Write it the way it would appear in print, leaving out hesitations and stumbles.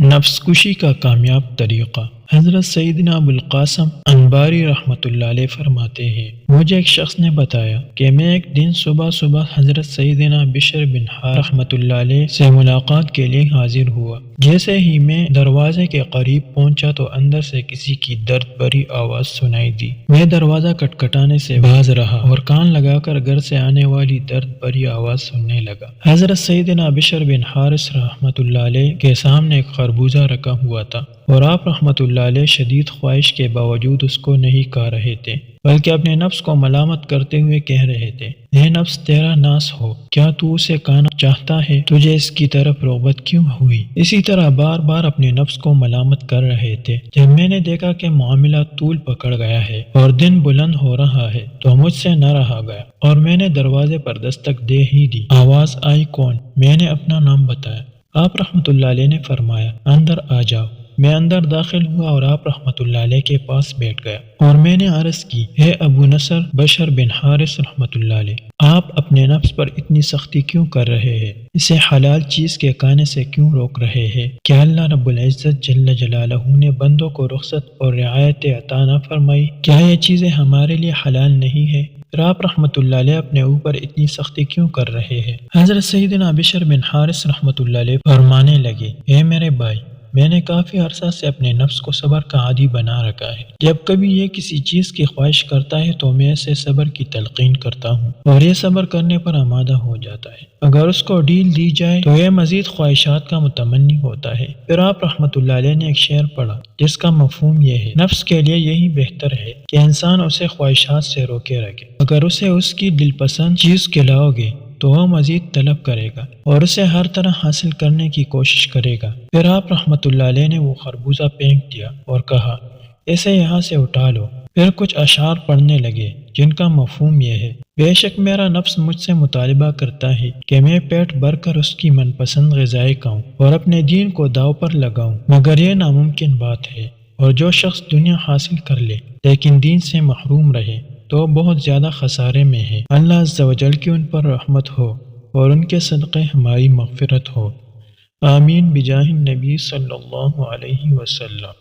نفس کشی کا کامیاب طریقہ۔ حضرت سیدنا ابو القاسم انباری رحمۃ اللہ علیہ فرماتے ہیں، مجھے ایک شخص نے بتایا کہ میں ایک دن صبح حضرت سیدنا بشر بن حارث رحمۃ اللہ علیہ سے ملاقات کے لیے حاضر ہوا۔ جیسے ہی میں دروازے کے قریب پہنچا تو اندر سے کسی کی درد بھری آواز سنائی دی۔ میں دروازہ کٹکھٹانے سے باز رہا اور کان لگا کر گھر سے آنے والی درد بھری آواز سننے لگا۔ حضرت سیدنا بشر بن حارث رحمۃ اللہ علیہ کے سامنے ایک خربوزہ رکھا ہوا تھا اور آپ رحمۃ اللہ علیہ شدید خواہش کے باوجود اس کو نہیں کھا رہے تھے، بلکہ اپنے نفس کو ملامت کرتے ہوئے کہہ رہے تھے، اے نفس تیرا ناس ہو، کیا تو اسے کھانا چاہتا ہے؟ تجھے اس کی طرف رغبت کیوں ہوئی؟ اسی طرح بار بار اپنے نفس کو ملامت کر رہے تھے۔ جب میں نے دیکھا کہ معاملہ طول پکڑ گیا ہے اور دن بلند ہو رہا ہے تو مجھ سے نہ رہا گیا اور میں نے دروازے پر دستک دے ہی دی۔ آواز آئی، کون؟ میں نے اپنا نام بتایا۔ آپ رحمۃ اللہ علیہ نے فرمایا، اندر آ جاؤ۔ میں اندر داخل ہوا اور آپ رحمۃ اللہ علیہ کے پاس بیٹھ گیا اور میں نے عرض کی، اے ابو نصر بشر بن حارث رحمۃ اللہ علیہ، آپ اپنے نفس پر اتنی سختی کیوں کر رہے ہیں؟ اسے حلال چیز کے کھانے سے کیوں روک رہے ہیں؟ کیا اللہ رب العزت جل جلالہ نے بندوں کو رخصت اور رعایت عطا نہ فرمائی؟ کیا یہ چیزیں ہمارے لیے حلال نہیں ہیں؟ پھر آپ رحمۃ اللہ علیہ اپنے اوپر اتنی سختی کیوں کر رہے ہیں؟ حضرت سیدنا بشر بن حارث رحمۃ اللہ علیہ فرمانے لگے، اے میرے بھائی، میں نے کافی عرصہ سے اپنے نفس کو صبر کا عادی بنا رکھا ہے۔ جب کبھی یہ کسی چیز کی خواہش کرتا ہے تو میں اسے صبر کی تلقین کرتا ہوں اور یہ صبر کرنے پر آمادہ ہو جاتا ہے۔ اگر اس کو ڈھیل دی جائے تو یہ مزید خواہشات کا متمنی ہوتا ہے۔ پھر آپ رحمۃ اللہ علیہ نے ایک شعر پڑھا جس کا مفہوم یہ ہے، نفس کے لیے یہی بہتر ہے کہ انسان اسے خواہشات سے روکے رکھے۔ اگر اسے اس کی دل پسند چیز کھلاؤ گے تو وہ مزید طلب کرے گا اور اسے ہر طرح حاصل کرنے کی کوشش کرے گا۔ پھر آپ رحمۃ اللہ علیہ نے وہ خربوزہ پھینک دیا اور کہا، اسے یہاں سے اٹھا لو۔ پھر کچھ اشعار پڑھنے لگے جن کا مفہوم یہ ہے، بے شک میرا نفس مجھ سے مطالبہ کرتا ہے کہ میں پیٹ بھر کر اس کی من پسند غذائیں کھاؤں اور اپنے دین کو داؤ پر لگاؤں، مگر یہ ناممکن بات ہے، اور جو شخص دنیا حاصل کر لے لیکن دین سے محروم رہے تو بہت زیادہ خسارے میں ہے۔ اللہ عز و جل کی ان پر رحمت ہو اور ان کے صدقے ہماری مغفرت ہو، آمین بجاہ النبی صلی اللہ علیہ وسلم۔